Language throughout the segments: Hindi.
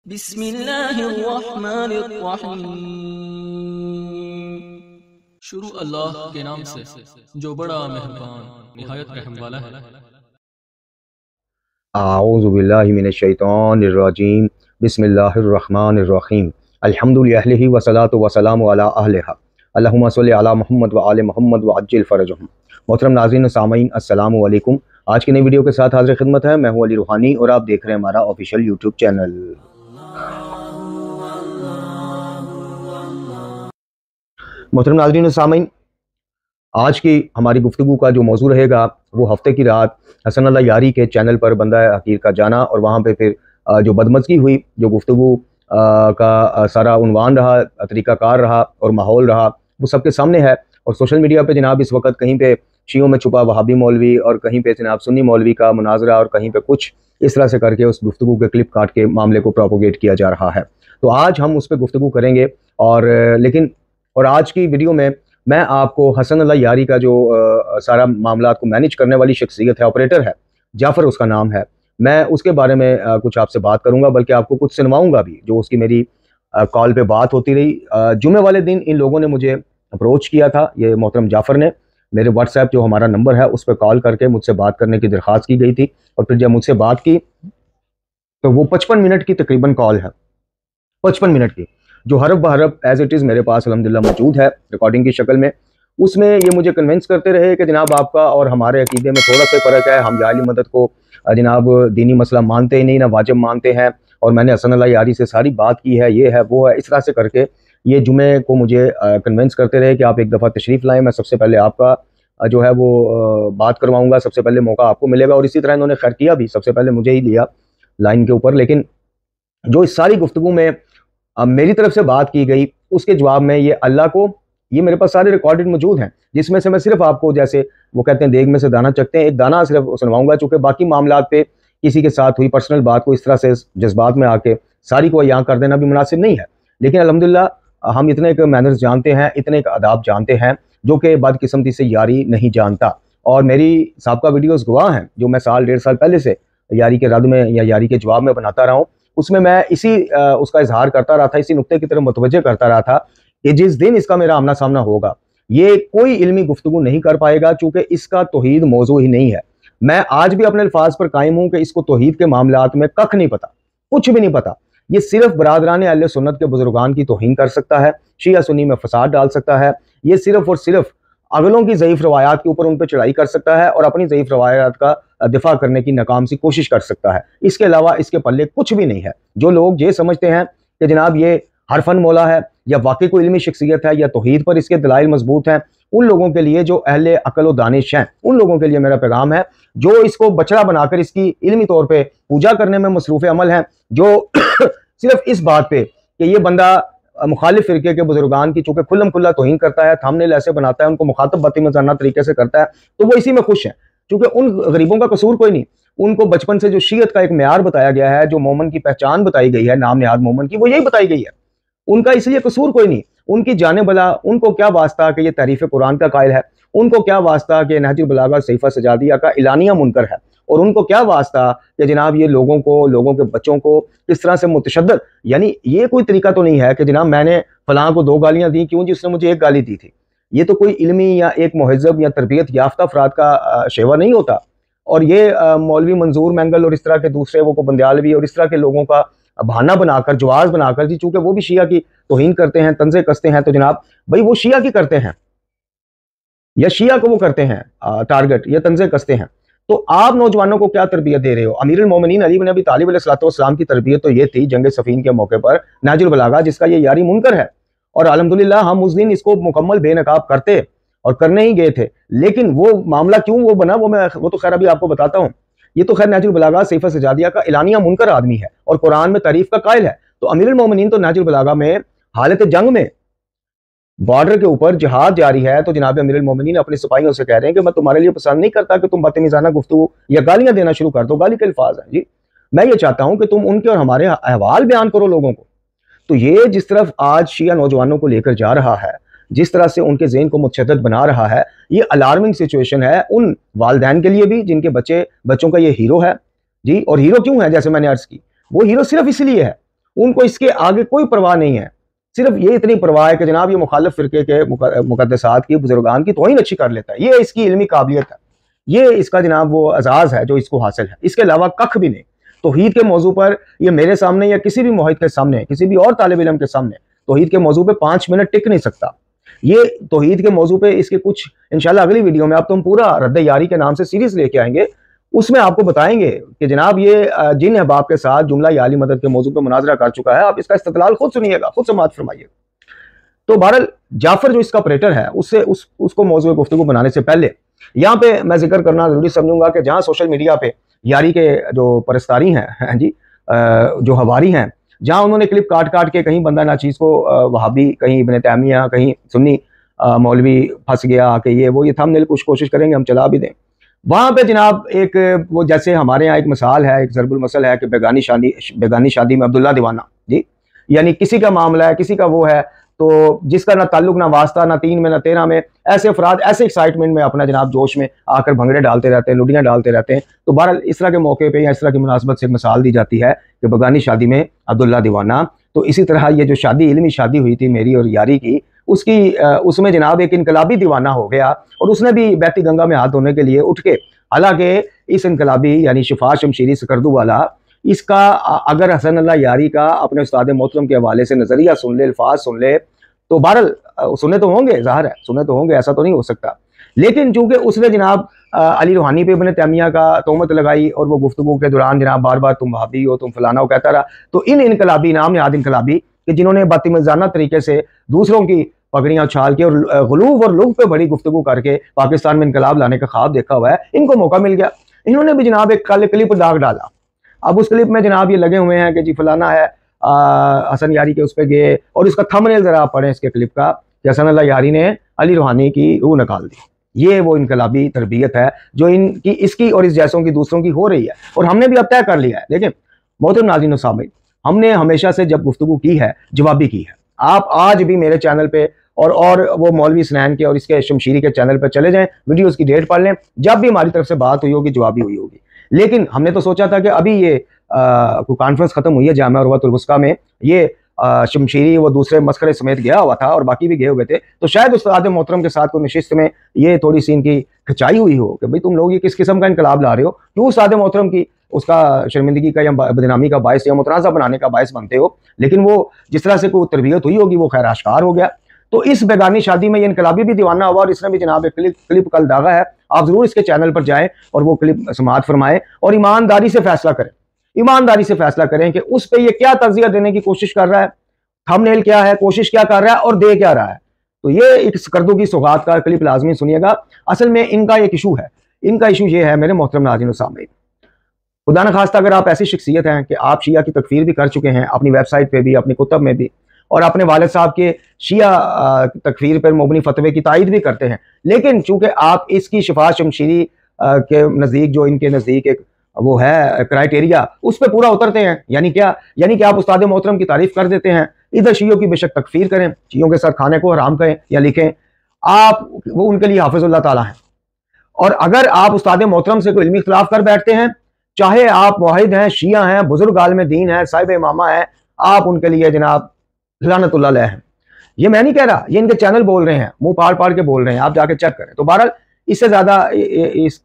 बिस्मिल्लाहिर्रहमानिर्रहीम। शुरू अल्लाह के नाम से जो बड़ा मेहरबान निहायत रहम वाला है। आऊज़ु बिल्लाहि मिनश शैतानिर रजीम। बिस्मिल्लाहिर्रहमानिर्रहीम। अल्हम्दुलिल्लाहि वस्सलातु वस्सलामु अला अहलिहा। अल्लाहुम्मा सल्लि अला मुहम्मद व आले मुहम्मद व अज्जिल फरजहुम। मोहतरम नाज़रीन व सामीन, अस्सलामु अलैकुम। आज की नई वीडियो के साथ हाज़िर खिदमत है। मैं हूं अली रूहानी और आप देख रहे हैं हमारा ऑफिशियल यूट्यूब चैनल। मोहतरम नाज़रीन व सामीन, आज की हमारी गुफ्तगू का जो मौजू रहेगा वो हफ्ते की रात हसन अल्लाह यारी के चैनल पर बंदा हकीर का जाना, और वहाँ पे फिर जो बदमज़गी हुई, जो गुफ्तगू का सारा उन्वान रहा, तरीक़ाकार रहा और माहौल रहा, वो सबके सामने है। और सोशल मीडिया पे जनाब इस वक्त कहीं पे शियों में छुपा वहाबी मौलवी और कहीं पे जनाब सुन्नी मौलवी का मुनाजरा और कहीं पे कुछ इस तरह से करके उस गुफ्तगू के क्लिप काट के मामले को प्रोपोगेट किया जा रहा है। तो आज हम उस पर गुफ्तगू करेंगे और आज की वीडियो में मैं आपको हसन अल्लाह यारी का जो सारा मामला को मैनेज करने वाली शख्सियत है, ऑपरेटर है, जाफ़र उसका नाम है, मैं उसके बारे में कुछ आपसे बात करूंगा, बल्कि आपको कुछ सुनवाऊंगा भी जो उसकी मेरी कॉल पे बात होती रही। जुमे वाले दिन इन लोगों ने मुझे अप्रोच किया था, ये मोहतरम जाफ़र ने मेरे व्हाट्सएप जो हमारा नंबर है उस पर कॉल करके मुझसे बात करने की दरख्वास्त की गई थी। और फिर जब मुझसे बात की तो वो 55 मिनट की तकरीबन कॉल है, 55 मिनट की, जो हरफ बहरफ एज इट इज़ मेरे पास अल्हम्दुलिल्लाह मौजूद है रिकॉर्डिंग की शक्ल में। उसमें ये मुझे कन्विंस करते रहे कि जनाब आपका और हमारे अकीदे में थोड़ा सा फ़र्क है, हम जाली मदद को जनाब दीनी मसला मानते ही नहीं, ना वाजिब मानते हैं, और मैंने हसन अल्लाह यारी से सारी बात की है, ये है वो है, इस तरह से करके ये जुमे को मुझे कन्विंस करते रहे कि आप एक दफ़ा तशरीफ़ लाएँ, मैं सबसे पहले आपका जो है वो बात करवाऊँगा, सबसे पहले मौका आपको मिलेगा। और इसी तरह इन्होंने खैर किया भी, सबसे पहले मुझे ही लिया लाइन के ऊपर। लेकिन जो इस सारी गुफ्तगू में अब मेरी तरफ से बात की गई उसके जवाब में ये अल्लाह को, ये मेरे पास सारे रिकॉर्डेड मौजूद हैं, जिसमें से मैं सिर्फ आपको, जैसे वो कहते हैं देग में से दाना चखते हैं, एक दाना सिर्फ सुनवाऊंगा, चूंकि बाकी मामलात पे किसी के साथ हुई पर्सनल बात को इस तरह से जज्बात में आके सारी को यहाँ कर देना भी मुनासिब नहीं है। लेकिन अल्हम्दुलिल्लाह हम इतने एक मैनर्स जानते हैं, इतने एक आदाब जानते हैं जो कि बदकिस्मती से यारी नहीं जानता। और मेरी साबका वीडियोज़ गवाह हैं जो मैं साल 1.5 साल पहले से यारी के रद्द में या यारी के जवाब में बनाता रहा हूँ। उसमें मैं इसी उसका इजहार करता रहा था, इसी नुक्ते की तरफ मुतवज्जे करता रहा था कि जिस दिन इसका मेरा आमना सामना होगा ये कोई इल्मी गुफ्तगू नहीं कर पाएगा, चूंकि इसका तौहीद मौजू ही नहीं है। मैं आज भी अपने अल्फाज पर कायम हूं कि इसको तौहीद के मामलात में कख नहीं पता, कुछ भी नहीं पता। ये सिर्फ बरादरान अहले सुन्नत के बुजुर्गान की तौहीन कर सकता है, शिया सुन्नी में फसाद डाल सकता है, ये सिर्फ और सिर्फ अगलों की ज़ईफ़ रवायात के ऊपर उन पर चढ़ाई कर सकता है और अपनी ज़ईफ़ रवायात का दिफा करने की नाकाम सी कोशिश कर सकता है। इसके अलावा इसके पल्ले कुछ भी नहीं है। जो लोग ये समझते हैं कि जनाब ये हरफन मौला है या वाकई कोई इल्मी शख्सियत है या तौहीद पर इसके दलाइल मजबूत हैं, उन लोगों के लिए, जो अहले अकल व दानिश हैं, उन लोगों के लिए मेरा पैगाम है जो इसको बछड़ा बनाकर इसकी इल्मी तौर पर पूजा करने में मसरूफ़ अमल हैं, जो सिर्फ इस बात पर कि ये बंदा मुखालिफ फिरके के बुजुर्गान की चूंकि खुल्लम खुल्ला तौहीन करता है, थंबनेल ऐसे बनाता है, उनको मुखातब बदतमीज़ाना तरीके से करता है, तो वो इसी में खुश है। क्योंकि उन गरीबों का कसूर कोई नहीं, उनको बचपन से जो शीयत का एक मेयार बताया गया है, जो मोमन की पहचान बताई गई है, नाम निहाद मोमन की, वो यही बताई गई है, उनका इसलिए कसूर कोई नहीं। उनकी जाने भला उनको क्या वास्ता कि ये तारीफ कुरान का कायल है, उनको क्या वास्ता कि नहजुल बलागा सहीफा सजादिया का इलानिया मुनकर है, और उनको क्या वास्ता कि जनाब ये लोगों को, लोगों के बच्चों को किस तरह से मुतशद्दद, यानी ये कोई तरीका तो नहीं है कि जनाब मैंने फलां को 2 गालियां दी, क्यों जिसने मुझे 1 गाली दी थी। ये तो कोई इल्मी या एक मुहज़्ज़ब या तरबियत याफ्ता अफराद का शेवा नहीं होता। और ये मौलवी मंजूर मैंगल और इस तरह के दूसरे वो को बंदयालवी और इस तरह के लोगों का बहाना बनाकर, जवाज़ बनाकर, जी चूंकि वो भी शिया की तौहीन करते हैं, तंज़े कसते हैं, तो जनाब भाई वो शिया की करते हैं या शिया को वो करते हैं टारगेट या तंज़े कसते हैं, तो आप नौजवानों को क्या तरबियत दे रहे हो? अमीरुल मोमिनीन अली बिन अबी तालिब अलैहिस्सलाम की तरबियत तो ये थी जंग सफ़ीन के मौके पर, नहजुल बलागा जिसका ये यारी मुनकर है, और अल्हम्दुलिल्लाह हम उस दिन इसको मुकम्मल बेनकाब करते और करने ही गए थे। लेकिन वो मामला क्यों वो बना वो तो खैर अभी आपको बताता हूँ। ये तो खैर नहजुल बलागा सहीफा सजादिया का इलानिया मुनकर आदमी है और कुरान में तारीफ का कायल है। तो अमीरुल मोमिनीन तो नहजुल बलागा में हालत जंग में बॉर्डर के ऊपर जिहाद जारी है, तो जनाब अमीरुल मोमिनीन अपने सिपाहियों से कह रहे हैं कि मैं तुम्हारे लिए पसंद नहीं करता कि तुम बदतमीज़ाना गुफ्तगू या गालियां देना शुरू कर दो, गाली के अल्फाज हैं जी, मैं ये चाहता हूं कि तुम उनके और हमारे अहवाल बयान करो लोगों को। तो ये जिस तरफ आज शिया नौजवानों को लेकर जा रहा है, जिस तरह से उनके ज़हन को मुतशद्दद बना रहा है, ये अलार्मिंग सिचुएशन है उन वालिदैन के लिए भी जिनके बच्चों का ये हीरो है जी। और हीरो क्यों है? जैसे मैंने अर्ज की, वो हीरो सिर्फ इसलिए है, उनको इसके आगे कोई परवाह नहीं है। सिर्फ ये इतनी परवाह है कि जनाब ये मुखालिफ फिरके के मुकद्दसात की, बुजुर्गान की तौहीन अच्छी कर लेता है। ये इसकी इल्मी काबिलियत है, ये इसका जनाब वो एजाज है जो इसको हासिल है। इसके अलावा कख भी नहीं। तौहीद के मौजू पर ये मेरे सामने या किसी भी मुहित के सामने, किसी भी और तालिब इल्म के सामने तौहीद के मौजू पे 5 मिनट टिक नहीं सकता। ये तौहीद के मौजू पे इसके कुछ इंशाल्लाह अगली वीडियो में आप तुम पूरा रद्द यारी के नाम से सीरीज लेके आएंगे, उसमें आपको बताएंगे कि जनाब ये जिन अहबाब के साथ जुमला या आली मदद के मौजू पर मुनाजरा कर चुका है। आप इसका इस्तदलाल खुद सुनिएगा, खुद समाअत फरमाइएगा। तो बहरहाल जाफर जो इसका ऑपरेटर है उससे उसको मौजूद गुफ्तगू बनाने से पहले यहाँ पे मैं जिक्र करना जरूरी समझूंगा कि जहाँ सोशल मीडिया पे यारी के जो परस्तारी हैं जी, जो हवारी हैं, जहाँ उन्होंने क्लिप काट काट के कहीं बंदा नाचीज़ को वहाबी, कहीं इब्न तैमिया, कहीं सुन्नी मौलवी फंस गया कि ये वो, ये थंबनेल कुछ कोशिश करेंगे हम चला भी दें। वहाँ पे जनाब एक वो जैसे हमारे यहाँ एक मिसाल है, एक ज़रबुल मसल है कि बेगानी शादी में अब्दुल्ला दीवाना जी, यानी किसी का मामला है, किसी का वो है, तो जिसका ना ताल्लुक ना वास्ता ना 3 में ना 13 में, ऐसे अफराद ऐसे एक्साइटमेंट में अपना जनाब जोश में आकर भंगड़े डालते रहते हैं, लुडियाँ डालते रहते हैं। तो बहरहाल इस तरह के मौके पे या इस तरह की मुनासबत से एक मिसाल दी जाती है कि बेगानी शादी में अब्दुल्ला दीवाना। तो इसी तरह ये जो शादी, इल्मी शादी हुई थी मेरी और यारी की, उसमें जनाब एक इनकलाबी दीवाना हो गया और उसने भी बहती गंगा में हाथ धोने के लिए उठ के, हालांकि इस इनकलाबी यानी शिफा शमशीरी सकरदू वाला, इसका अगर हसन अल्लाह यारी का अपने उस्ताद मोहतरम के हवाले से नजरिया सुन ले, अल्फाज सुन ले, तो बहरहाल सुने तो होंगे, ज़ाहिर है सुने तो होंगे, ऐसा तो नहीं हो सकता। लेकिन चूंकि उसने जनाब अली रूहानी पे इब्न तैमिया का तोहमत लगाई और वो गुफ्तगू के दौरान जनाब बार बार तुम वहाबी हो, तुम फलाना हो कहता रहा, तो इन इनकलाबी, नाम याद इनकलाबी कि जिन्होंने बदतमीज़ाना तरीके से दूसरों की पगड़ियाँ उछाल के और गुलूब और लुग पे बड़ी गुफ्तगू करके पाकिस्तान में इनकलाब लाने का ख्वाब देखा हुआ है, इनको मौका मिल गया। इन्होंने भी जनाब एक कल क्लिप दाग डाला। अब उस क्लिप में जनाब ये लगे हुए हैं कि जी फलाना है, हसन यारी के उस पर गए, और इसका थंबनेल जरा आप पढ़ें इसके क्लिप का कि हसन अल्लाह यारी ने अली रूहानी की रूह निकाल दी। ये वो इनकलाबी तरबियत है जो इनकी, इसकी और इस जैसों की दूसरों की हो रही है, और हमने भी अब तय कर लिया है। देखें मोहतरम नाज़रीन व सामीन, हमने हमेशा से जब गुफ्तगू की है जवाबी की है। आप आज भी मेरे चैनल पे और वो मौलवी स्नैन के और इसके शमशीरी के चैनल पर चले जाएं, वीडियोस की डेट पढ़ लें, जब भी हमारी तरफ से बात हुई होगी जवाबी हुई होगी। लेकिन हमने तो सोचा था कि अभी ये कोई कॉन्फ्रेंस खत्म हुई है जामिया उर्वतुल वुस्का में, ये शमशीरी वो दूसरे मस्करे समेत गया हुआ था और बाकी भी गए हुए थे, तो शायद उस्ताद मोहतरम के साथ कोई नशिस्त में ये थोड़ी सी इनकी खिंचाई हुई हो कि भाई तुम लोग ये किस किस्म का इनकलाब ला रहे हो, क्यों उस्ताद मोहतरम की उसका शर्मिंदगी का या बदनामी का बायस या मुतनाज़ा बनाने का बायस बनते हो। लेकिन वो जिस तरह से कोई तरबियत हुई होगी वो खैर आश्कार हो गया। तो इस बेगानी शादी में ये इनकलाबी भी दीवाना हुआ और इसने भी जनाब एक क्लिप कल दागा है, आप जरूर इसके चैनल पर जाएं और वो क्लिप समाअत फरमाएं और ईमानदारी से फैसला करें, ईमानदारी से फैसला करें कि उस पर ये क्या तज़किया देने की कोशिश कर रहा है, थंबनेल क्या है, कोशिश क्या कर रहा है और दे क्या रहा है। तो ये एक सकरदू की सौगात का क्लिप लाजमी सुनिएगा। असल में इनका एक इशू है, इनका इशू ये है मेरे मोहतरम नाज़रीन व सामीन, खुदा न खास्ता अगर आप ऐसी शख्सियत हैं कि आप शिया की तकफीर भी कर चुके हैं अपनी वेबसाइट पे भी, अपनी कुतब में भी, और अपने वालिद साहब के शिया तकफीर पर मुबनी फतवे की तायद भी करते हैं, लेकिन चूंकि आप इसकी शिफा शमशीरी के नज़दीक जो इनके नज़दीक एक वो है क्राइटेरिया, उस पर पूरा उतरते हैं। यानी क्या, यानी कि आप उस्ताद मोहतरम की तारीफ कर देते हैं, इधर शियों की बेशक तकफीर करें, शियों के साथ खाने को हराम कहें या लिखें, आप वो उनके लिए हाफिज़ुल्लाह ताला हैं। और अगर आप उस्ताद मोहतरम से कोई इल्मी इख्तिलाफ कर बैठते हैं, चाहे आप मुआहिद हैं, शिया हैं, बुजुर्ग आलिम दीन हैं, साहिब इमामा हैं, आप उनके लिए जनाब लानतुल्लाह अलैह हैं। ये मैं नहीं कह रहा, ये इनके चैनल बोल रहे हैं, मुंह पाड़ पाड़ के बोल रहे हैं, आप जाके चेक करें। तो बहरहाल इससे ज़्यादा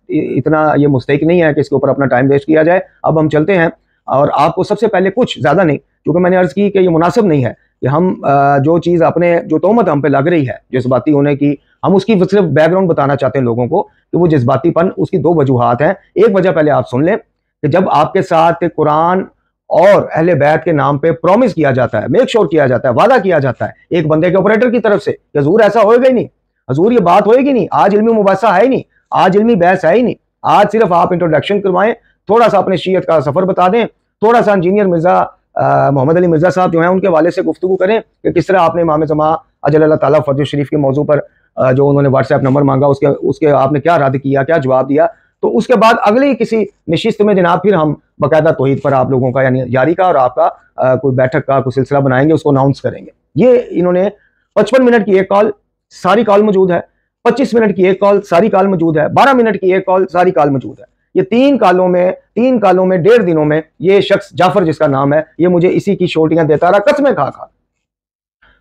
इतना ये मुस्तहिक नहीं है कि इसके ऊपर अपना टाइम वेस्ट किया जाए। अब हम चलते हैं और आपको सबसे पहले कुछ ज़्यादा नहीं, क्योंकि मैंने अर्ज़ की कि ये मुनासिब नहीं है कि हम जो चीज़ अपने जो तोहमत हम पे लग रही है जज्बाती होने की, हम उसकी सिर्फ बैकग्राउंड बताना चाहते हैं लोगों को कि वो जज्बातीपन, उसकी दो वजूहात हैं। एक वजह पहले आप सुन लें कि जब आपके साथ कुरान और अहले बैत के नाम पे प्रॉमिस किया जाता है, मेक श्योर किया जाता है, वादा किया जाता है एक बंदे के ऑपरेटर की तरफ से, हजूर ऐसा होएगा ही नहीं, हजूर ये बात होएगी नहीं, आज इल्मी मुबासा है ही नहीं, आज इल्मी बहस है ही नहीं, आज सिर्फ आप इंट्रोडक्शन करवाएं, थोड़ा सा अपने शीयत का सफर बता दें, थोड़ा सा इंजीनियर मिर्जा मोहम्मद अली मिर्जा साहब जो हैं उनके हवाले से गुफ्तगू करें कि किस तरह आपने इमाम ज़मा अजल अल्लाह ताला फर्ज शरीफ के मौजू पर जो उन्होंने व्हाट्सएप नंबर मांगा उसके आपने क्या रद्द किया, क्या जवाब दिया। तो उसके बाद अगली किसी नशिस्त में जनाब फिर हम बाकायदा तौहीद पर आप लोगों का यानी यारी का और आपका कोई बैठक का कोई सिलसिला बनाएंगे, उसको अनाउंस करेंगे। ये इन्होंने 55 मिनट की एक कॉल, सारी कॉल मौजूद है, 25 मिनट की एक कॉल, सारी कॉल मौजूद है, 12 मिनट की एक कॉल, सारी कॉल मौजूद है। ये 3 कालों में 1.5 दिनों में ये शख्स जाफर जिसका नाम है, ये मुझे इसी की शोटियां देता रहा, कसमें खा खा।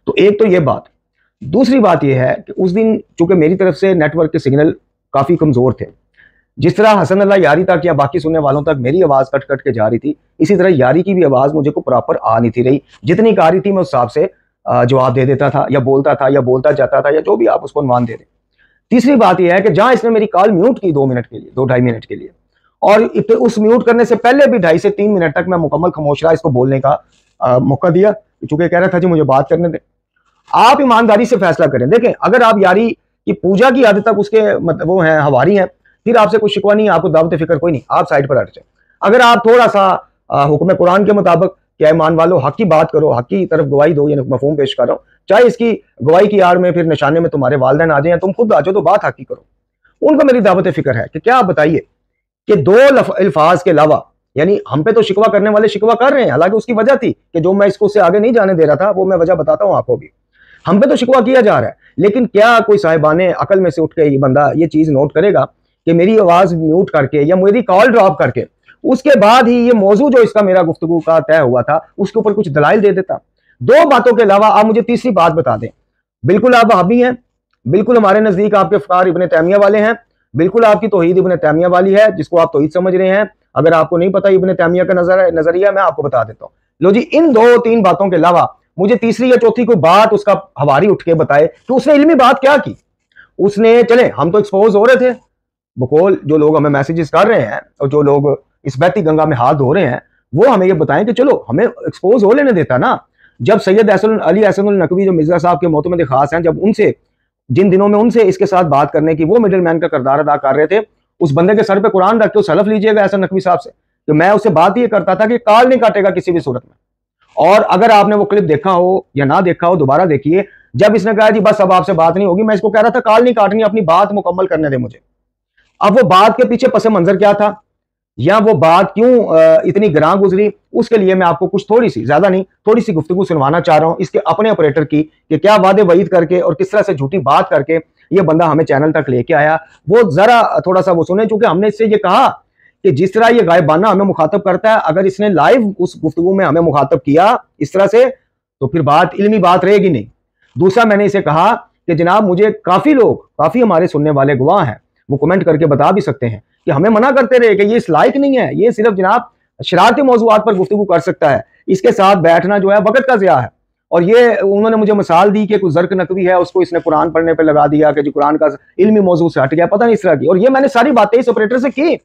तो एक तो ये बात। दूसरी बात ये है कि उस दिन चूंकि मेरी तरफ से नेटवर्क के सिग्नल काफी कमजोर थे, जिस तरह हसन अल्लाह यारी तक या बाकी सुनने वालों तक मेरी आवाज कट कट के जा रही थी, इसी तरह यारी की भी आवाज मुझे को प्रॉपर आ नहीं थी रही। जितनी आ रही थी मैं उस हिसाब से जवाब दे देता था या बोलता जाता था या जो भी आप उसको अनुमान दे दें। तीसरी बात यह है कि जहां इसने मेरी कॉल म्यूट की 2 मिनट के लिए, 2-2.5 मिनट के लिए, और उस म्यूट करने से पहले भी 2.5 से 3 मिनट तक मैं मुकम्मल खामोश रहा, इसको बोलने का मौका दिया, चूंकि कह रहा था जी मुझे बात करने दें। आप ईमानदारी से फैसला करें। देखें, अगर आप यारी की पूजा की हद तक उसके मतलब वो हैं, हवारी हैं, फिर आपसे कुछ शिकवा नहीं, आपको दावत फिक्र कोई नहीं, आप साइड पर हट जाए। अगर आप थोड़ा सा हुक्म कुरान के मुताबिक क्या ईमान वालों हक की बात करो, हक की तरफ गवाही दो, यानी मफहूम पेश कर रहा हूं, चाहे इसकी गवाही की आड़ में फिर निशाने में तुम्हारे वालिदैन आ जाए, तुम खुद आ जाओ, तो बात हक की करो। उनको मेरी दावत फिक्र है कि क्या आप बताइए कि 2 अल्फाज के अलावा, यानी हम पे तो शिकवा करने वाले शिकवा कर रहे हैं, हालांकि उसकी वजह थी कि जो मैं इसको उससे आगे नहीं जाने दे रहा था, वो मैं वजह बताता हूं आपको भी। हम पे तो शिकवा किया जा रहा है, लेकिन क्या कोई साहिबाने अकल में से उठ के ये बंदा ये चीज नोट करेगा कि मेरी आवाज म्यूट करके या मेरी कॉल ड्रॉप करके उसके बाद ही ये मौजू जो इसका मेरा गुफ्तगू का तय हुआ था उसके ऊपर कुछ दलाइल दे देता? 2 बातों के अलावा आप मुझे तीसरी बात बता दें। बिल्कुल आप वहाबी हैं, बिल्कुल हमारे नजदीक आपके फकार इब्ने तैमिया वाले हैं, बिल्कुल आपकी तौहीद इब्ने तैमिया वाली है, जिसको आप तौहीद समझ रहे हैं। अगर आपको नहीं पता इब्ने तैमिया का नजरिया, मैं आपको बता देता हूँ। लो जी, इन 2-3 बातों के अलावा मुझे तीसरी या चौथी कोई बात उसका हवारी उठ के बताए कि उसने इल्मी बात क्या की। उसने, चले हम तो एक्सपोज हो रहे थे, बकौल जो लोग हमें मैसेजेस कर रहे हैं और जो लोग इस बहती गंगा में हाथ धो रहे हैं, वो हमें ये बताएं कि चलो हमें एक्सपोज हो लेने देता ना। जब सैयद अली अहसन नकवी जो मिर्जा साहब के मोहतमद खास हैं, जब उनसे जिन दिनों में उनसे इसके साथ बात करने की वो मिडिल मैन का किरदार अदा कर रहे थे, उस बंदे के सर पे कुरान रख के उस हलफ लीजिएगा अहसन नकवी साहब से कि मैं उससे बात ये करता था कि काल नहीं काटेगा किसी भी सूरत में। और अगर आपने वो क्लिप देखा हो या ना देखा हो, दोबारा देखिए। जब इसने कहा जी बस अब आपसे बात नहीं होगी, मैं इसको कह रहा था काल नहीं काटनी, अपनी बात मुकम्मल करने दे मुझे। अब वो बात के पीछे पस मंजर क्या था या वो बात क्यों इतनी गिरां गुजरी, उसके लिए मैं आपको कुछ थोड़ी सी, ज्यादा नहीं, थोड़ी सी गुफ्तगू सुनवाना चाह रहा हूं इसके अपने ऑपरेटर की, कि क्या वादे वईद करके और किस तरह से झूठी बात करके ये बंदा हमें चैनल तक लेके आया। वो जरा थोड़ा सा वो सुने, चूंकि हमने इससे ये कहा कि जिस तरह ये गायबाना हमें मुखातब करता है, अगर इसने लाइव उस गुफ्तगू में हमें मुखातब किया इस तरह से, तो फिर बात इल्मी बात रहेगी नहीं। दूसरा, मैंने इसे कहा कि जनाब मुझे काफी लोग, काफी हमारे सुनने वाले गवाह हैं, वो कमेंट करके बता भी सकते हैं कि हमें मना करते रहे कि ये इस लायक नहीं है, ये सिर्फ जनाब शरारती मौजूआत पर गुफ्तगू कर सकता है, इसके साथ बैठना जो है वक्त का ज़िया है। और ये उन्होंने मुझे मिसाल दी कि कुछ जर्क नकवी है, उसको इसने कुरान पढ़ने पे लगा दिया कि जो कुरान का इल्मी मौजू से हट गया, पता नहीं इस तरह की। और ये मैंने सारी बातें इस ऑपरेटर से की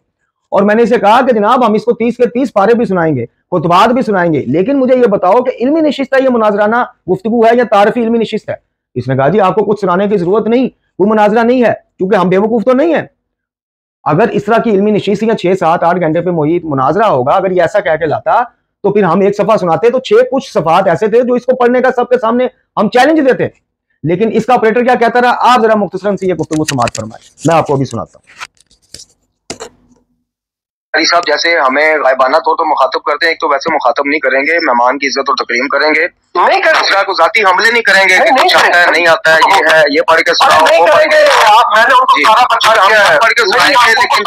और मैंने इसे कहा कि जनाब हम इसको 30 के 30 पारे भी सुनाएंगे, खुतबात भी सुनाएंगे, लेकिन मुझे ये बताओ कि इल्मी नशिस्त है, ये मुनाजराना गुफ्तगू है या तारफी इल्मी नशिस्त है? इसने कहा जी आपको कुछ सुनाने की जरूरत नहीं, कोई मुनाजरा नहीं है, क्योंकि हम बेवकूफ तो नहीं है। अगर इस तरह की इल्मी नशीस या 6, 7, 8 घंटे पे मुहित मुनाजरा होगा, अगर ये ऐसा कह के लाता तो फिर हम एक सफा सुनाते, तो 6 कुछ सफात ऐसे थे जो इसको पढ़ने का सबके सामने हम चैलेंज देते। लेकिन इसका ऑपरेटर क्या कहता रहा, आप जरा मुख्तसरन से ये गुफ्तगू समाअत फरमाएं, मैं आपको अभी सुनाता हूँ। साहब जैसे हमें गायबाना तौर पर मुखातब करते हैं, एक तो वैसे मुखातब नहीं करेंगे, मेहमान की इज्जत और तकरीम करेंगे, नहीं करेंगे, दूसरा को जाती हमले नहीं करेंगे, कुछ आता है नहीं आता है, ये है, ये पढ़ के सुनाओ, वो करेंगे। मैंने उनको सारा पढ़ के सुनाएंगे, लेकिन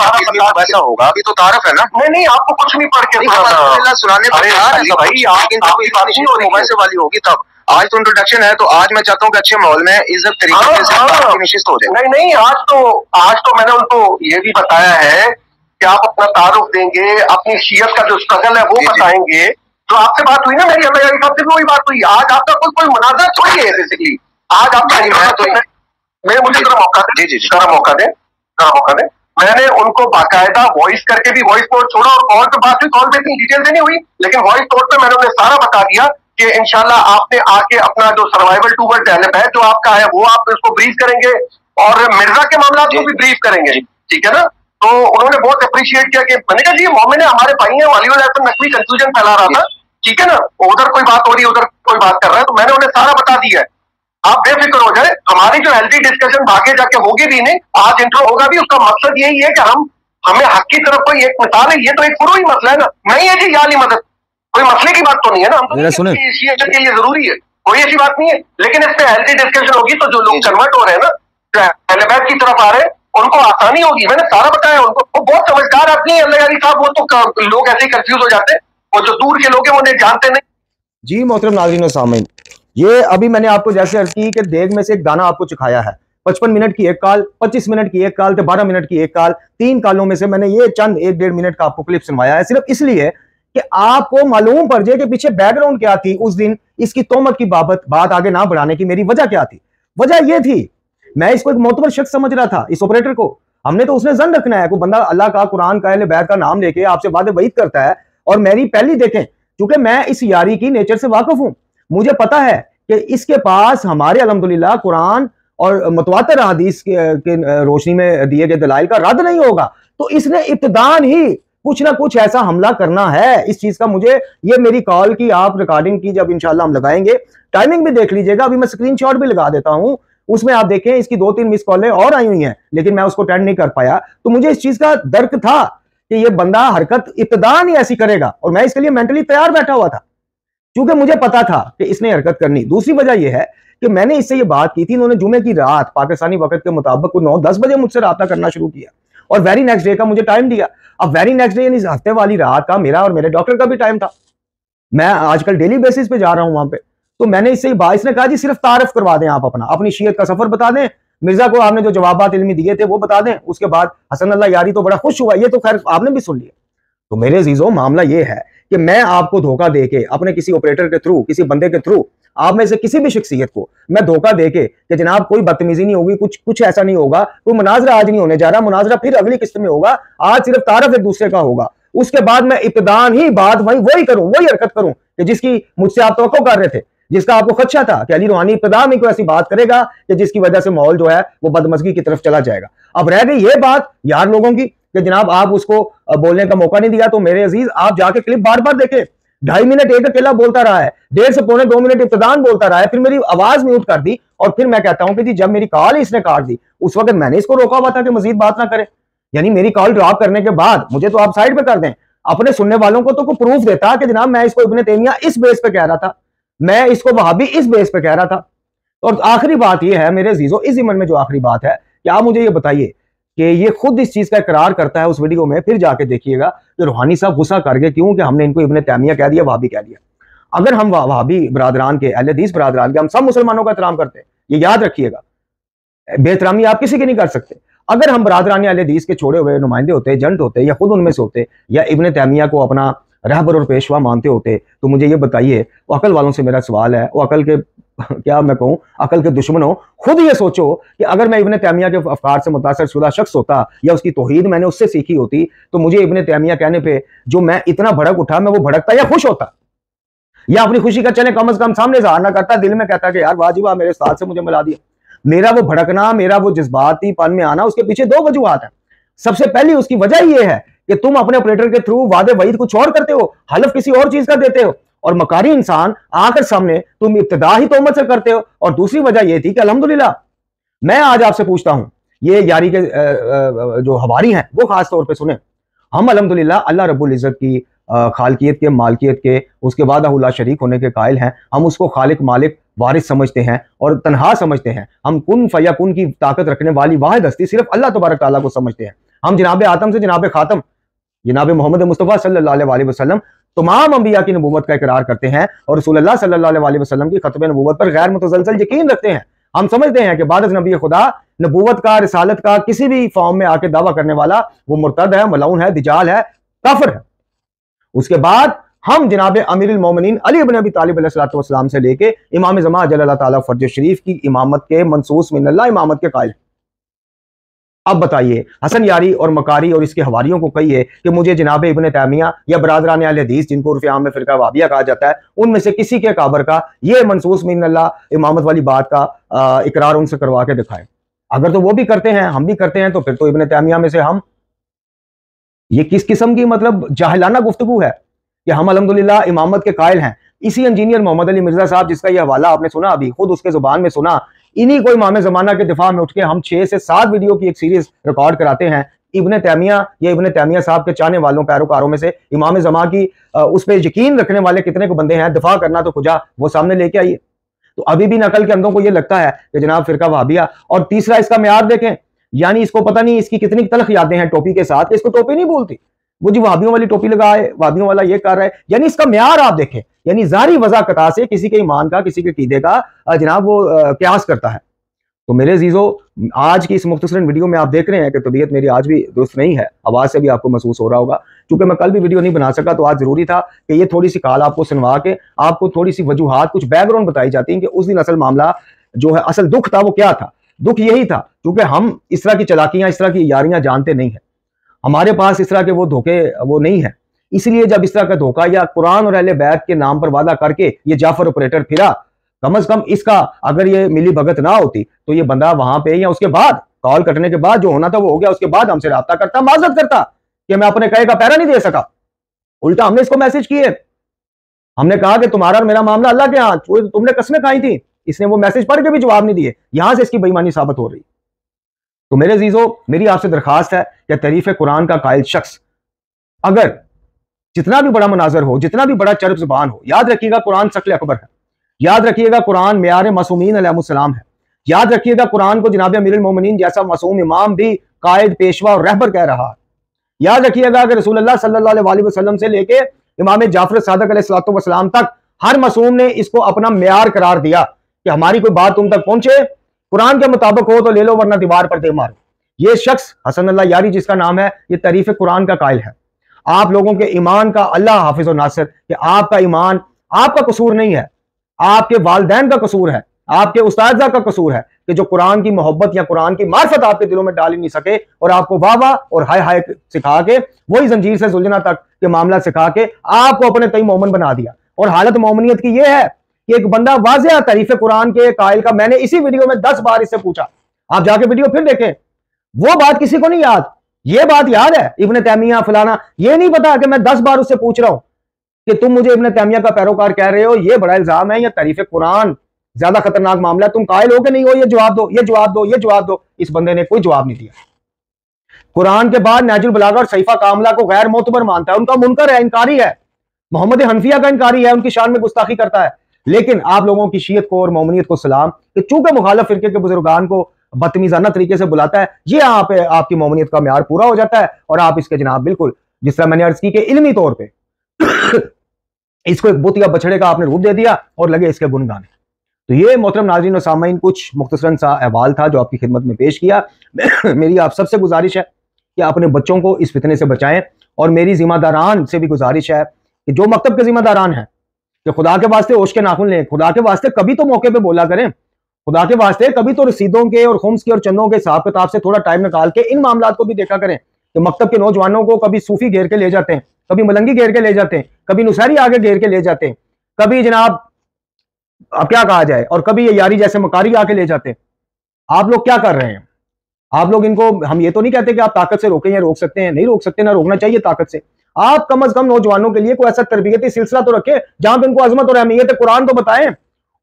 वैसा होगा, अभी तो तारफ है ना। नहीं, आपको कुछ नहीं पढ़ के सुनाने मोबाइल से वाली होगी तब। आज तो इंट्रोडक्शन है, तो आज मैं चाहता हूँ कि अच्छे माहौल में इज्जत तरीके से निश्चित हो जाए। नहीं, आज तो मैंने उनको ये भी बताया है कि आप अपना तारुफ देंगे, अपनी शीयत का जो स्ट्रगल है वो बताएंगे। जो आपसे बात हुई ना मेरी साहब से, वही बात हुई। आज आपका कोई मुनाज़ा थोड़ी है बेसिकली, आज आपका मुझे जरा मौका दे, जरा मौका दे। मैंने उनको बाकायदा वॉइस करके भी वॉइस नोट छोड़ा और कॉल पे बात हुई, कॉल पे इतनी डिटेल देनी हुई, लेकिन वॉइस नोट पे मैंने उन्हें सारा बता दिया कि इंशाल्लाह आपने आके अपना जो सर्वाइवल टूवर्ड डेवलप है जो आपका है वो आप इसको ब्रीफ करेंगे और मिर्जा के मामला को भी ब्रीफ करेंगे, ठीक है ना। तो उन्होंने बहुत अप्रिशिएट किया कि मैंने कहा जी मोमिन है, हमारे भाई हैं, वालिउल हसन नकवी कंफ्यूजन फैला रहा था, ठीक है ना, उधर कोई बात हो रही है, उधर कोई बात कर रहा है, तो मैंने उन्हें सारा बता दिया है। आप बेफिक्र हो जाए, हमारी जो हेल्थी डिस्कशन आगे जाके होगी भी नहीं, आज इंट्रो होगा भी, उसका मकसद यही है कि हमें हक की तरफ कोई एक मिसाल है, ये तो एक फुरूई मसला है ना, नहीं है जी याली मदद, कोई मसले की बात तो नहीं है ना, हम तो के लिए जरूरी है, कोई ऐसी बात नहीं है। लेकिन इस पे हेल्थी डिस्कशन होगी तो जो लोग कन्वर्ट हो रहे हैं ना, की तरफ आ रहे हैं उनको आसानी होगी। मैंने सारा बताया उनको, वो बहुत समझदार आदमी है अल्लाह यारी साहब। वो तो लोग ऐसे ही कंफ्यूज हो जाते हैं, और जो दूर के लोग हैं वो उन्हें जानते नहीं। जी मोहतरम नाज़रीन और सामीन, ये अभी मैंने आपको जैसे अर्ज की कि देग में से एक दाना आपको चिखाया है। 55 मिनट की एक कॉल, 25 मिनट की एक कॉल, तो 12 मिनट की एक कॉल, 3 कॉलों में से मैंने ये चंद 1-1.5 मिनट का आपको क्लिप सुनवाया है, सिर्फ इसलिए कि आपको मालूम पड़ जाए कि पीछे बैकग्राउंड क्या थी। उस दिन इसकी तोहमत की बात आगे ना बढ़ाने की मेरी वजह क्या थी? वजह यह थी, मैं इसको एक मोतबर शख्स समझ रहा था, इस ऑपरेटर को। हमने तो उसने जन रखना है, कोई बंदा अल्लाह का, कुरान का, अहले बैत का नाम लेके आपसे वादे वईद करता है। और मेरी पहली देखें, क्योंकि मैं इस यारी की नेचर से वाकिफ हूं, मुझे पता है कि इसके पास हमारे अल्हम्दुलिल्लाह कुरान और मुतवातिर हदीस के रोशनी में दिए गए दलाइल का रद्द नहीं होगा। तो इसने इब्तिदान ही कुछ ना कुछ ऐसा हमला करना है इस चीज का। मुझे ये मेरी कॉल की आप रिकॉर्डिंग की जब इंशाल्लाह हम लगाएंगे, टाइमिंग भी देख लीजिएगा, अभी मैं स्क्रीनशॉट भी लगा देता हूं, उसमें आप देखें इसकी 2-3 मिस कॉलें और आई हुई हैं, लेकिन मैं उसको अटेंड नहीं कर पाया। तो मुझे इस चीज का दर्क था कि ये बंदा हरकत इब्तिदान ही ऐसी करेगा, और मैं इसके लिए मेंटली तैयार बैठा हुआ था, क्योंकि मुझे पता था कि इसने हरकत करनी। दूसरी वजह यह है कि मैंने इससे ये बात की थी, इन्होंने जुमे की रात पाकिस्तानी वक्त के मुताबिक 9-10 बजे मुझसे राब्ता करना शुरू किया, और वेरी नेक्स्ट डे का मुझे टाइम दिया। अब वेरी नेक्स्ट डे यानी इस हफ्ते वाली रात का मेरा और मेरे डॉक्टर का भी टाइम था। मैं आजकल डेली बेसिस पे जा रहा हूं वहां पे। तो मैंने इससे बात, इसने कहा जी सिर्फ तारफ करवा दें, आप अपनी शीयत का सफर बता दें, मिर्जा को आपने जो जवाबात इल्मी दिए थे वो बता दें। उसके बाद हसन अल्लाह यारी तो बड़ा खुश हुआ, ये तो खैर आपने भी सुन लिया। तो मेरे अजीजों, मामला ये है कि मैं आपको धोखा देके अपने किसी ऑपरेटर के थ्रू, किसी बंदे के थ्रू, आप में से किसी भी शख्सियत को मैं धोखा देके कि जनाब कोई बदतमीजी नहीं होगी, कुछ ऐसा नहीं होगा, कोई मुनाजरा आज नहीं होने जा रहा, मुनाजरा फिर अगली किस्त में होगा, आज सिर्फ तारफ एक दूसरे का होगा। उसके बाद मैं इब्तिदान ही बात वही करूं, वही हरकत करूं कि जिसकी मुझसे आप तवक्को कर रहे थे, जिसका आपको खदशा था कि अली रूहानी इब्तिदा में कोई ऐसी बात करेगा कि जिसकी वजह से माहौल जो है वो बदमज़गी की तरफ चला जाएगा। अब रह गई ये बात यार लोगों की कि जनाब आप उसको बोलने का मौका नहीं दिया। तो मेरे अजीज, आप जाके क्लिप बार बार देखें, 2.5 मिनट एक अकेला बोलता रहा है, 1.5 से पौने 2 मिनट इब्तिदान बोलता रहा है, फिर मेरी आवाज म्यूट कर दी, और फिर मैं कहता हूं कि जी जब मेरी कॉल इसने काट दी, उस वक्त मैंने इसको रोका हुआ था कि मजीद बात ना करे। यानी मेरी कॉल ड्रॉप करने के बाद मुझे तो आप साइड पे कर दें, अपने सुनने वालों को तो कोई प्रूफ देता कि जनाब मैं इसको इब्ने तैमिया इस बेस पे कह रहा था, मैं इसको वहाबी इस बेस पे कह रहा था। और आखिरी बात यह है मेरे अजीजों, इस ज़िमन में जो आखिरी बात है कि आप मुझे ये बताइए कि ये खुद इस चीज का इकरार करता है उस वीडियो में, फिर जाके देखिएगा कि रूहानी साहब गुस्सा कर गए क्यों कि हमने इनको इब्ने तैमिया कह दिया, वहाबी कह दिया। अगर हम वहाबी बरादरान के, अहले हदीस बरादरान के, हम सब मुसलमानों का एहतराम करते हैं, ये याद रखिएगा, बेहतरामी आप किसी की नहीं कर सकते। अगर हम बरादरान अहले हदीस के छोड़े हुए नुमाइंदे होते, एजेंट होते, या खुद उनमें से होते, या इब्ने तैमिया को अपना रहबर और पेशवा मानते होते, तो मुझे ये बताइए, वो अकल वालों से मेरा सवाल है, वो अकल के क्या मैं कहूँ, अकल के दुश्मनों, खुद ये सोचो कि अगर मैं इब्ने तैमिया के अफकार से मुतासर शुदा शख्स होता, या उसकी तौहीद मैंने उससे सीखी होती, तो मुझे इब्ने तैमिया कहने पे जो मैं इतना भड़क उठा, मैं वो भड़कता या खुश होता, या अपनी खुशी का चले कम से कम सामने ज़ाहिर ना करता, दिल में कहता कि यार वाह जी वाह, मेरे उस्ताद से मुझे मिला दिया। मेरा वो भड़कना, मेरा वो जज्बाती पन में आना, उसके पीछे 2 वजूहात है। सबसे पहली उसकी वजह ये है कि तुम अपने ऑपरेटर के थ्रू वादे वईद कुछ और करते हो, हलफ किसी और चीज का देते हो, और मकारी इंसान आकर सामने तुम इब्तिदा ही तोहमत से करते हो। और दूसरी वजह यह थी कि अल्हम्दुलिल्लाह, मैं आज आपसे पूछता हूं, ये यारी के जो हवारी हैं वो खास तौर पे सुने, हम अल्हम्दुलिल्लाह अल्लाह रब्बुल इज्जत की खालकियत के, मालकियत के, उसके बाद अहुला शरीक होने के कायल हैं। हम उसको खालिक, मालिक, वारिस समझते हैं और तन्हा समझते हैं। हम कुन फयकुन की ताकत रखने वाली वाहिद हस्ती सिर्फ अल्लाह तबारक ताला को समझते हैं। हम जनाब आदम से जनाब खातम जनाब मोहम्मद मुस्तफ़ा सल्लल्लाहु अलैहि वसल्लम तमाम अंबिया की नबूवत का इकरार करते हैं, और रसूलुल्लाह सल्लल्लाहु अलैहि वसल्लम की खत्म नबूवत पर गैर मुतसलसल यकीन रखते हैं। हम समझते हैं कि बाद नबी खुदा, नबूवत का, रिसालत का किसी भी फॉर्म में आके दावा करने वाला वो मुर्तद है, मलऊन है, दिजाल है, काफिर है। उसके बाद हम जनाब अमीरुल मोमिनीन अली इब्न अबी तालिब अलैहिस्सलाम से लेके इमाम ज़मा अजल ताला फर्ज शरीफ की इमामत के मनसूस मिनल्लाह इमामत के कायल। अब बताइए, हसन यारी और मकारी और इसके हवारियों को कहिए कि मुझे जनाब इब्ने तैमिया या बरादरान अहले हदीस, जिनको उर्फ़ आम में फ़िरका वाबिया कहा जाता है, उनमें से किसी के काबर का ये मनसूस मिनल्लाह इमामत वाली बात का इकरार उनसे करवा के दिखाएं। अगर तो वो भी करते हैं, हम भी करते हैं, तो फिर तो इब्ने तैमिया में से हम, ये किस किस्म की मतलब जाहिलाना गुफ्तगू है कि हम अल्हम्दुलिल्लाह इमामत के कायल हैं। इसी इंजीनियर मोहम्मद अली मिर्जा साहब, जिसका यह हवाला आपने सुना अभी, खुद उसके जुबान में सुना, इन्हीं को इमाम ज़माना के दिफा में उठ के हम 6 से 7 वीडियो की एक सीरीज रिकॉर्ड कराते हैं। इब्ने तैमिया या इब्ने तैमिया साहब के चाहने वालों, पैरोकारों में से इमाम ज़मा की उस पर यकीन रखने वाले कितने को बंदे हैं, दिफा करना तो खुजा, वो सामने लेके आइए। तो अभी भी नकल के अंदों को ये लगता है कि जनाब फिरका वहाबिया। और तीसरा इसका म्यार देखें, यानी इसको पता नहीं इसकी कितनी तलख यादें हैं टोपी के साथ, इसको टोपी नहीं बोलती, वो जी वहाबियों वाली टोपी लगाए, वहाबियों वाला ये कर रहा है। यानी इसका म्यार आप देखें, यानी जारी वज़ाकता से किसी के ईमान का, किसी के कीदे का जनाब वो क्यास करता है। तो मेरे अजीजों, आज की इस मुख्तसरन वीडियो में आप देख रहे हैं कि तबीयत मेरी आज भी दुरुस्त नहीं है, आवाज़ से भी आपको महसूस हो रहा होगा। क्योंकि मैं कल भी वीडियो नहीं बना सका तो आज ज़रूरी था कि ये थोड़ी सी कॉल आपको सुनवा के आपको थोड़ी सी वजूहात, कुछ बैकग्राउंड बताई जाती हैं कि उस दिन असल मामला जो है, असल दुख था वो क्या था। दुख यही था क्योंकि हम इस तरह की चालाकियां, इस तरह की यारियां जानते नहीं है, हमारे पास इस तरह के वो धोखे वो नहीं है। इसलिए जब इस तरह का धोखा या कुरान और अहले बैत के नाम पर वादा करके ये जाफर ऑपरेटर फिरा, कम अज कम इसका अगर ये मिली भगत ना होती तो ये बंदा वहां पे या उसके बाद कॉल कटने के बाद जो होना था वो हो गया, उसके बाद हमसे राब्ता करता, माजरत करता कि मैं अपने कहे का पैरा नहीं दे सका। उल्टा हमने इसको मैसेज किए, हमने कहा कि तुम्हारा और मेरा मामला अल्लाह के यहाँ, तुमने कस्में खाई थी। इसने वो मैसेज पढ़ के भी जवाब नहीं दिए, यहां से इसकी बेईमानी साबित हो रही। तो मेरे अजीजों, मेरी आपसे दरखास्त है कि तारीफ कुरान का कायल शख्स अगर जितना भी बड़ा मुनाजर हो, जितना भी बड़ा चरब जुबान हो, याद रखिएगा कुरान शकल अकबर है, याद रखिएगा कुरान मेयार मासूमीन अलैहिस्सलाम है, याद रखिएगा कुरान को जनाब अमीरुल मोमिनीन जैसा मासूम इमाम भी कायद, पेशवा और रहबर कह रहा है। याद रखिएगा कि रसूलुल्लाह सल्लल्लाहु अलैहि वसल्लम से लेके इमाम जाफर सादिक अलैहिस्सलातु वस्सलाम तक हर मासूम ने इसको अपना मेयार करार दिया कि हमारी कोई बात तुम तक पहुंचे, कुरान के मुताबिक हो तो ले लो वरना दीवार पर दे मारो। ये शख्स हसन अल्लाह यारी जिसका नाम है, ये तारीफ कुरान का कायल है। आप लोगों के ईमान का अल्लाह हाफिज और नासिर कि आपका ईमान आपका कसूर नहीं है, आपके वालिदैन का कसूर है, आपके उस्ताद का कसूर है कि जो कुरान की मोहब्बत या कुरान की मार्फत आपके दिलों में डाल ही नहीं सके और आपको वाह वाह और हाय हाय सिखा के वही जंजीर से जुलझना तक के मामला सिखा के आपको अपने तई मोमन बना दिया। और हालत मोमनियत की यह है कि एक बंदा वाज़ेह तारीफ कुरान के कायल का, मैंने इसी वीडियो में 10 बार इससे पूछा, आप जाके वीडियो फिर देखें, वो बात किसी को नहीं याद, ये बात याद है इब्न तैमिया फलाना, ये नहीं पता कि मैं 10 बार उससे पूछ रहा हूं कि तुम मुझे इब्न तैमिया का पैरोकार कह रहे हो, ये बड़ा इल्जाम है, या तारीफ कुरान ज्यादा खतरनाक मामला है, तुम कायल हो कि नहीं हो, ये जवाब दो, ये जवाब दो, ये जवाब दो। इस बंदे ने कोई जवाब नहीं दिया। कुरान के बाद नहजुल बलागा और सहीफा कामला को गैर मोतबर मानता है, उनका मुनकर है, इनकारी है, मोहम्मद हनफिया का इनकारी है, उनकी शान में गुस्ताखी करता है। लेकिन आप लोगों की शीयत को और मोमनियत को सलाम कि चूंकि मुखालिफ फिरके के बुजुर्गान को बदतमीजाना तरीके से बुलाता है, ये आपकी मोमनियत का म्यार पूरा हो जाता है और आप इसके जनाब बिल्कुल जिस तरह मैंने अर्ज की कि इल्मी तौर पर इसको एक बुत या बछड़े का आपने रूप दे दिया और लगे इसके गुण गाने। तो ये मोहतरम नाज़रीन और सामाईन कुछ मुख्तसरन सा अहवाल था जो आपकी खिदमत में पेश किया। मेरी आप सबसे गुजारिश है कि अपने बच्चों को इस फितने से बचाएं, और मेरी जिम्मेदारान से भी गुजारिश है कि जो मकतब के जिम्मेदारान हैं कि खुदा के वास्ते ओश के नाखून लें, खुदा के वास्ते कभी तो मौके पे बोला करें, खुदा के वास्ते कभी तो रसीदों के और खुम्स के और चंदों के हिसाब किताब से थोड़ा टाइम निकाल के इन मामलों को भी देखा करें कि मकतब के नौजवानों को कभी सूफी घेर के ले जाते हैं, कभी मलंगी घेर के ले जाते हैं, कभी नुसैरी आगे घेर के ले जाते हैं, कभी जनाब अब क्या कहा जाए, और कभी ये यारी जैसे मकारी आके ले जाते हैं। आप लोग क्या कर रहे हैं? आप लोग इनको, हम ये तो नहीं कहते कि आप ताकत से रोकें या रोक सकते हैं, नहीं रोक सकते, ना रोकना चाहिए ताकत से। आप कम अज कम नौजवानों के लिए कोई ऐसा तरबियती सिलसिला तो रखें जहां पे उनको अजमत और अहमियत कुरान तो बताएं,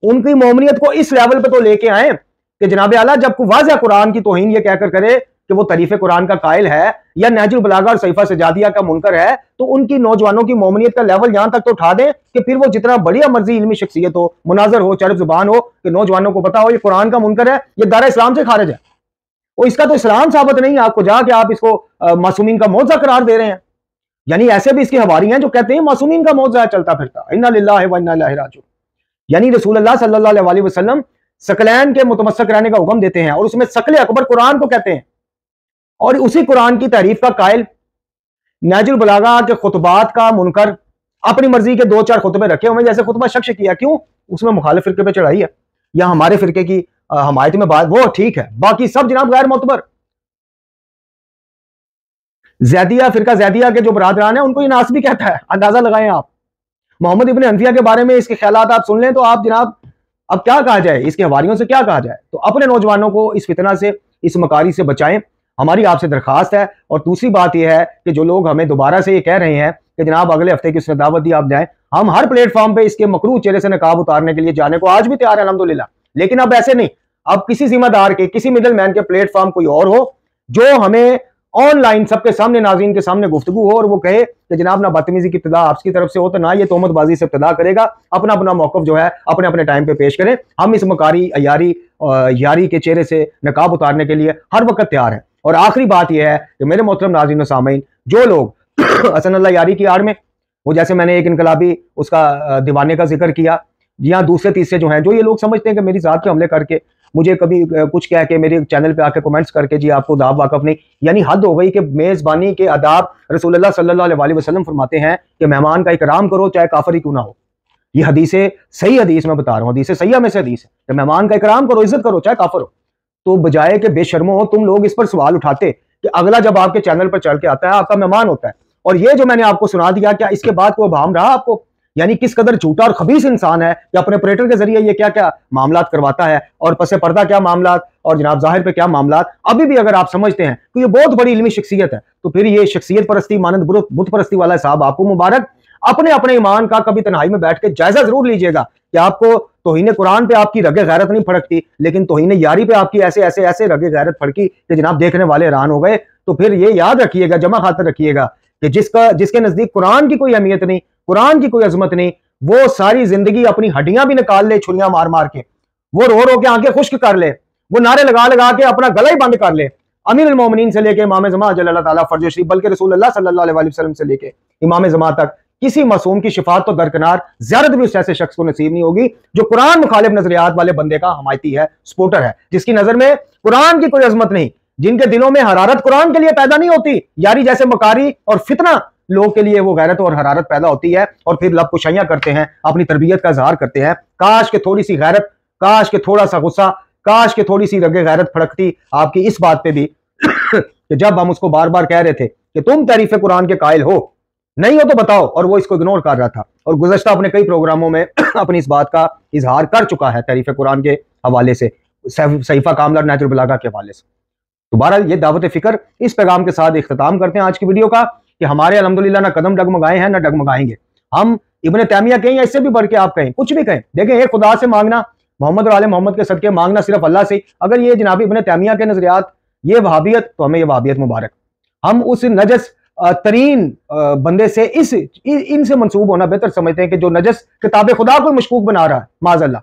उनकी मोमनियत को इस लेवल पे तो लेके आए कि जनाब आला जब वाज़ेह कुरान की तौहीन ये कहकर करे कि वो तारीफ कुरान का कायल है या नहजुल बलागा और सहीफा सजादिया का मुनकर है, तो उनकी नौजवानों की मोमनियत का लेवल यहां तक तो उठा दें कि फिर वो जितना बढ़िया मर्जी इल्मी शख्सियत हो, मुनाजर हो, चरब जुबान हो, कि नौजवानों को पता हो ये कुरान का मुनकर है, ये दारा इस्लाम से खारिज है, और इसका तो इस्लाम साबित नहीं है आपको, जाके आप इसको मासूमीन का मौजा करार दे रहे हैं। यानी ऐसे भी इसकी हवारी हैं जो कहते हैं मासूमीन का मौजा चलता फिरता, इन्ना लिल्लाहि व इन्ना इलैहि राजिऊन। यानी रसूलुल्लाह सल्लल्लाहु अलैहि वसल्लम सकलैन के मुतमस्सक रहने का हुक्म देते हैं और उसमें सकल अकबर कुरान को कहते हैं, और उसी कुरान की तारीफ का कायल नहजुल बलागा के खुतबात का मुनकर अपनी मर्जी के 2-4 खुतबे रखे हुए, जैसे खुतबा शख्स किया, क्यों? उसमें मुखालिफ फिरके पे चढ़ाई है या हमारे फिरके की हमायत में बात, वो ठीक है, बाकी सब जनाब गैर मोतबर। जैदिया फिरका जैदिया के जो बरादरान है उनको ये नास भी कहता है, अंदाजा लगाएं आप। मोहम्मद इब्न हनफिया के बारे में इसके ख्यालात आप सुन लें तो आप जनाब अब क्या कहा जाए, इसके हवारियों से क्या कहा जाए। तो अपने नौजवानों को इस फितना से, इस मकारी से बचाएं, हमारी आपसे दरखास्त है। और दूसरी बात यह है कि जो लोग हमें दोबारा से ये कह रहे हैं कि जनाब अगले हफ्ते की उसने दावत दी आप जाएं, हम हर प्लेटफॉर्म पे इसके मकरूह चेहरे से नकाब उतारने के लिए जाने को आज भी तैयार है अल्हम्दुलिल्लाह। लेकिन अब ऐसे नहीं, अब किसी जिम्मेदार के, किसी मिडल मैन के प्लेटफॉर्म कोई और हो जो हमें ऑनलाइन सबके सामने, नाज़रीन के सामने गुफ्तगू हो और वो कहे कि जनाब ना बदतमीजी की इब्तिदा आपकी तरफ से हो तो ना ये तोहमतबाजी से इब्तिदा करेगा, अपना अपना मौक़िफ़ जो है अपने अपने टाइम पे पेश करें। हम इस मकारी यारी के चेहरे से नकाब उतारने के लिए हर वक्त तैयार हैं। और आखिरी बात यह है कि मेरे मोहतरम नाज़रीन और सामीन, जो लोग हसन यारी की आड़ में, वो जैसे मैंने एक इनकलाबी उसका दीवाने का जिक्र किया, जी हाँ, दूसरे तीसरे जो हैं, जो ये लोग समझते हैं कि मेरी ज़ात पे हमले करके, मुझे कभी कुछ कह के मेरे चैनल पे आके कमेंट्स करके जी आपको दाब वाकफ नहीं, यानी हद हो गई कि मेज़बानी के आदाब रसूलुल्लाह सल्लल्लाहु अलैहि वसल्लम फरमाते हैं कि मेहमान का इकराम करो चाहे काफिर ही क्यों ना हो। ये हदीसे सही हदीस मैं बता रहा हूँ, हदीसे सही में से हदीस है कि मेहमान का इकराम करो, इज्जत करो चाहे काफिर हो। तो बजाय के बेशर्मो हो तुम लोग इस पर सवाल उठाते कि अगला जब आपके चैनल पर चल के आता है आपका मेहमान होता है, और ये जो मैंने आपको सुना दिया, क्या इसके बाद कोई भाम रहा आपको? यानी किस कदर झूठा और खबीस इंसान है कि अपने ऑपरेटर के जरिए ये क्या क्या मामलात करवाता है, और पसे पर्दा क्या मामलात और जनाब जाहिर पे क्या मामलात। अभी भी अगर आप समझते हैं कि ये बहुत बड़ी इल्मी शख्सियत है, तो फिर ये शख्सियत परस्ती मानंद बुत परस्ती वाला साहब आपको मुबारक। अपने अपने ईमान का कभी तन्हाई में बैठ के जायजा जरूर लीजिएगा कि आपको तौहीन कुरान पे आपकी रगे गैरत नहीं फड़कती, लेकिन तौहीन यारी पे आपकी ऐसे ऐसे ऐसे रगे गैरत फड़की कि जनाब देखने वाले हैरान हो गए। तो फिर ये याद रखिएगा, जमा खातर रखिएगा कि जिसके नजदीक कुरान की कोई अहमियत नहीं, कुरान की कोई अजमत नहीं, वो सारी जिंदगी अपनी हड्डियां भी निकाल ले छुरियां मार मार के, वो रो रो के आंखें खुश्क कर ले, वो नारे लगा लगा के अपना गला ही बंद कर ले। अमीरुल मोमिनीन से लेके इमाम ज़मा अल्लाह ताला फर्ज शरीफ, बल्कि रसूलुल्लाह सल्लल्लाहु अलैहि वसल्लम से लेके इमाम ज़मा तक किसी मासूम की शिफात तो दरकिनार, ज़ियारत भी उस ऐसे शख्स को नसीब नहीं होगी जो कुरान मुखालिफ नजरियात वाले बंदे का हमायती है, सपोर्टर है, जिसकी नजर में कुरान की कोई अजमत नहीं, जिनके दिलों में हरारत कुरान के लिए पैदा नहीं होती। यारी जैसे मकारी और फितना लोग के लिए वो गैरत और हरारत पैदा होती है, और फिर लब कुशाइयां करते हैं, अपनी तरबियत का इजहार करते हैं। काश के थोड़ी सी गैरत, काश के थोड़ा सा गुस्सा, काश के थोड़ी सी रगे गैरत फड़कती आपकी इस बात पे भी कि जब हम उसको बार बार कह रहे थे कि तुम तारीफ कुरान के कायल हो, नहीं हो तो बताओ, और वो इसको इग्नोर कर रहा था। और गुज़श्ता अपने कई प्रोग्रामों में अपनी इस बात का इजहार कर चुका है तारीफ कुरान के हवाले से, सहीफा कामला नेचुरल बलागा के हवाले से। तो बहरहाल ये दावत फिक्र इस पैगाम के साथ इख्तिताम करते हैं आज की वीडियो का कि हमारे अल्हम्दुलिल्लाह ना कदम डगमगाए हैं ना डगमगाएंगे। हम इब्ने तैमिया कहें या इससे भी बढ़ के आप कहें, कुछ भी कहें, देखें एक खुदा से मांगना, मोहम्मद और आले मोहम्मद के सदके मांगना सिर्फ अल्लाह से, अगर ये जनाब इब्ने तैमिया के नजरियात ये वहाबियत, तो हमें ये वहाबियत मुबारक। हम उस नजस तरीन बंदे से इनसे मंसूब होना बेहतर समझते हैं कि जो नजस किताब खुदा को मशकूक बना रहा है, माज़अल्लाह।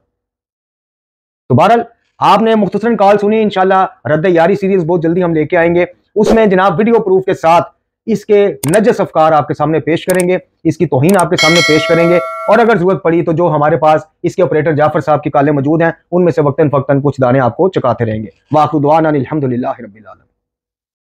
तो बहरहाल आपने मुख्तसरन कॉल सुनी, इंशाल्लाह रद्द यारी सीरीज बहुत जल्दी हम लेके आएंगे, उसमें जनाब वीडियो प्रूफ के साथ इसके नजस अफकार आपके सामने पेश करेंगे, इसकी तौहीन आपके सामने पेश करेंगे, और अगर जरूरत पड़ी तो जो हमारे पास इसके ऑपरेटर जाफर साहब की कालें मौजूद हैं उनमें से वक्तन फक्तन कुछ दाने आपको चकाते रहेंगे। वाखिर दुआना अनिल हम्दुलिल्लाहि रब्बिल आलमीन।